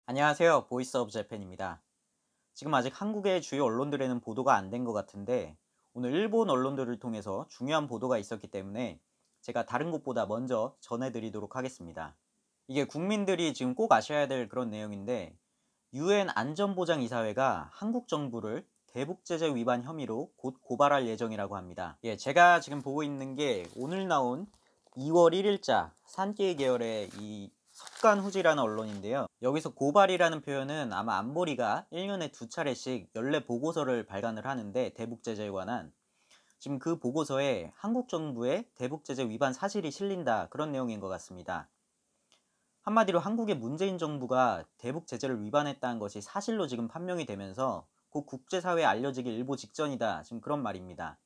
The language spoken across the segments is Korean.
안녕하세요. 보이스 오브 재팬입니다. 지금 아직 한국의 주요 언론들에는 보도가 안 된 것 같은데 오늘 일본 언론들을 통해서 중요한 보도가 있었기 때문에 제가 다른 곳보다 먼저 전해드리도록 하겠습니다. 이게 국민들이 지금 꼭 아셔야 될 그런 내용인데 유엔 안전보장이사회가 한국 정부를 대북 제재 위반 혐의로 곧 고발할 예정이라고 합니다. 제가 지금 보고 있는 게 오늘 나온 2월 1일자 산케이 계열의 이 석간후지라는 언론인데요. 여기서 고발이라는 표현은 아마 안보리가 1년에 2차례씩 연례 보고서를 발간을 하는데 대북 제재에 관한 지금 그 보고서에 한국 정부의 대북 제재 위반 사실이 실린다 그런 내용인 것 같습니다. 한마디로 한국의 문재인 정부가 대북 제재를 위반했다는 것이 사실로 지금 판명이 되면서 곧 국제사회에 알려지기 일보 직전이다 지금 그런 말입니다.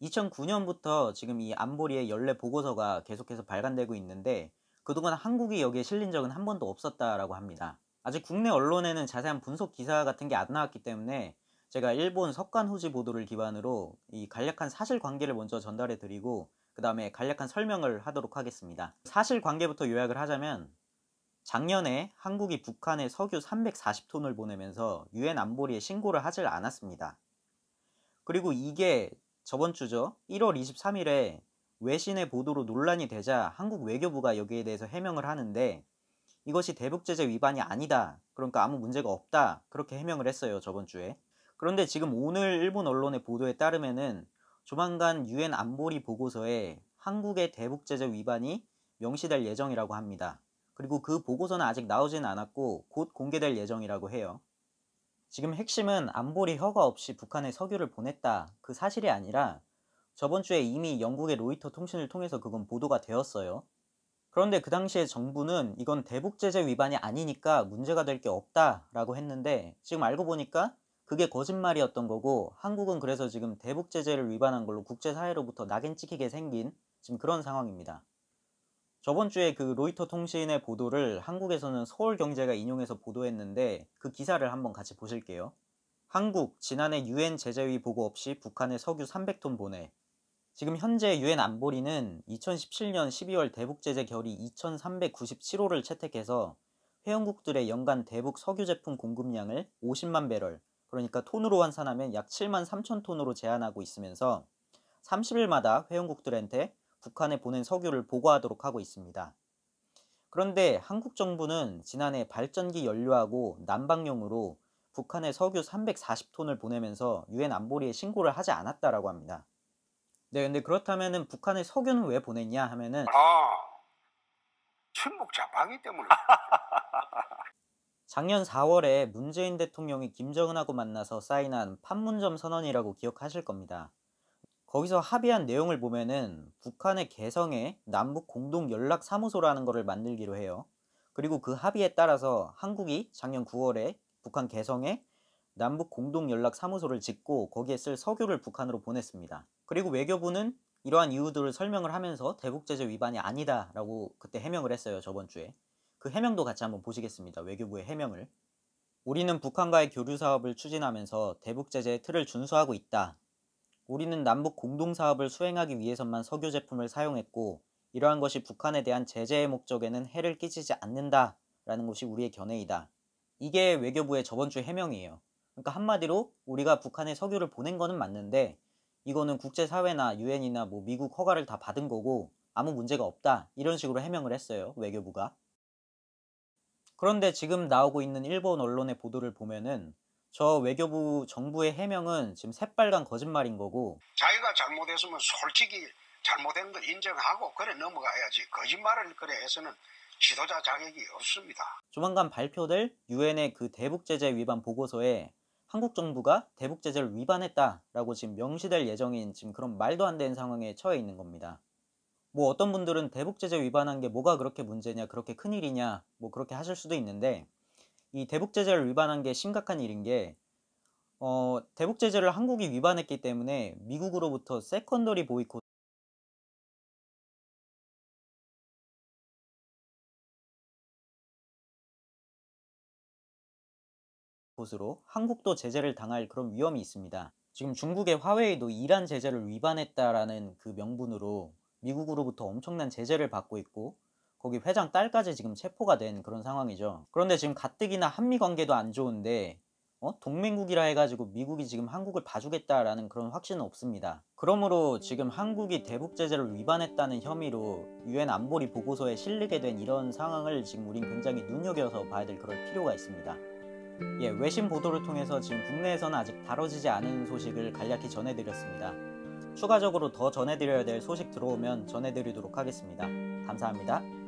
2009년부터 지금 이 안보리의 연례 보고서가 계속해서 발간되고 있는데 그동안 한국이 여기에 실린 적은 한 번도 없었다라고 합니다. 아직 국내 언론에는 자세한 분석 기사 같은 게 안 나왔기 때문에 제가 일본 석간후지 보도를 기반으로 이 간략한 사실관계를 먼저 전달해 드리고 그 다음에 간략한 설명을 하도록 하겠습니다. 사실관계부터 요약을 하자면 작년에 한국이 북한에 석유 340톤을 보내면서 유엔 안보리에 신고를 하질 않았습니다. 그리고 이게 저번 주죠. 1월 23일에 외신의 보도로 논란이 되자 한국 외교부가 여기에 대해서 해명을 하는데 이것이 대북제재 위반이 아니다. 그러니까 아무 문제가 없다. 그렇게 해명을 했어요. 저번 주에. 그런데 지금 오늘 일본 언론의 보도에 따르면은 조만간 유엔 안보리 보고서에 한국의 대북제재 위반이 명시될 예정이라고 합니다. 그리고 그 보고서는 아직 나오진 않았고 곧 공개될 예정이라고 해요. 지금 핵심은 안보리 허가 없이 북한에 석유를 보냈다 그 사실이 아니라 저번 주에 이미 영국의 로이터 통신을 통해서 그건 보도가 되었어요. 그런데 그 당시에 정부는 이건 대북제재 위반이 아니니까 문제가 될 게 없다 라고 했는데 지금 알고 보니까 그게 거짓말이었던 거고 한국은 그래서 지금 대북제재를 위반한 걸로 국제사회로부터 낙인 찍히게 생긴 지금 그런 상황입니다. 저번 주에 그 로이터 통신의 보도를 한국에서는 서울경제가 인용해서 보도했는데 그 기사를 한번 같이 보실게요. 한국, 지난해 유엔 제재위 보고 없이 북한에 석유 300톤 보내. 지금 현재 유엔 안보리는 2017년 12월 대북 제재 결의 2397호를 채택해서 회원국들의 연간 대북 석유 제품 공급량을 50만 배럴, 그러니까 톤으로 환산하면 약 7만 3천 톤으로 제한하고 있으면서 30일마다 회원국들한테 북한에 보낸 석유를 보고하도록 하고 있습니다. 그런데 한국 정부는 지난해 발전기 연료하고 난방용으로 북한에 석유 340톤을 보내면서 유엔 안보리에 신고를 하지 않았다라고 합니다. 네, 근데 그렇다면은 북한에 석유는 왜 보냈냐 하면은 친북 자파기 때문에. 작년 4월에 문재인 대통령이 김정은하고 만나서 사인한 판문점 선언이라고 기억하실 겁니다. 거기서 합의한 내용을 보면은 북한의 개성에 남북 공동 연락 사무소라는 것을 만들기로 해요. 그리고 그 합의에 따라서 한국이 작년 9월에 북한 개성에 남북 공동 연락 사무소를 짓고 거기에 쓸 석유를 북한으로 보냈습니다. 그리고 외교부는 이러한 이유들을 설명을 하면서 대북제재 위반이 아니다 라고 그때 해명을 했어요. 저번 주에. 그 해명도 같이 한번 보시겠습니다. 외교부의 해명을. 우리는 북한과의 교류 사업을 추진하면서 대북제재의 틀을 준수하고 있다. 우리는 남북 공동사업을 수행하기 위해서만 석유 제품을 사용했고 이러한 것이 북한에 대한 제재의 목적에는 해를 끼치지 않는다 라는 것이 우리의 견해이다. 이게 외교부의 저번 주 해명이에요. 그러니까 한마디로 우리가 북한에 석유를 보낸 거는 맞는데 이거는 국제사회나 유엔이나 뭐 미국 허가를 다 받은 거고 아무 문제가 없다 이런 식으로 해명을 했어요. 외교부가. 그런데 지금 나오고 있는 일본 언론의 보도를 보면은 저 외교부 정부의 해명은 지금 새빨간 거짓말인 거고 자기가 잘못했으면 솔직히 잘못된 걸 인정하고 그래 넘어가야지. 거짓말을 그래 해서는 지도자 자격이 없습니다. 조만간 발표될 유엔의 그 대북제재 위반 보고서에 한국 정부가 대북제재를 위반했다라고 지금 명시될 예정인 지금 그런 말도 안 되는 상황에 처해 있는 겁니다. 뭐 어떤 분들은 대북제재 위반한 게 뭐가 그렇게 문제냐, 그렇게 큰일이냐, 뭐 그렇게 하실 수도 있는데 이 대북제재를 위반한 게 심각한 일인 게 대북제재를 한국이 위반했기 때문에 미국으로부터 세컨더리 보이콧으로 한국도 제재를 당할 그런 위험이 있습니다. 지금 중국의 화웨이도 이란 제재를 위반했다라는 그 명분으로 미국으로부터 엄청난 제재를 받고 있고 거기 회장 딸까지 지금 체포가 된 그런 상황이죠. 그런데 지금 가뜩이나 한미 관계도 안 좋은데 동맹국이라 해가지고 미국이 지금 한국을 봐주겠다라는 그런 확신은 없습니다. 그러므로 지금 한국이 대북 제재를 위반했다는 혐의로 유엔 안보리 보고서에 실리게 된 이런 상황을 지금 우린 굉장히 눈여겨서 봐야 될 그럴 필요가 있습니다. 예, 외신 보도를 통해서 지금 국내에서는 아직 다뤄지지 않은 소식을 간략히 전해드렸습니다. 추가적으로 더 전해드려야 될 소식 들어오면 전해드리도록 하겠습니다. 감사합니다.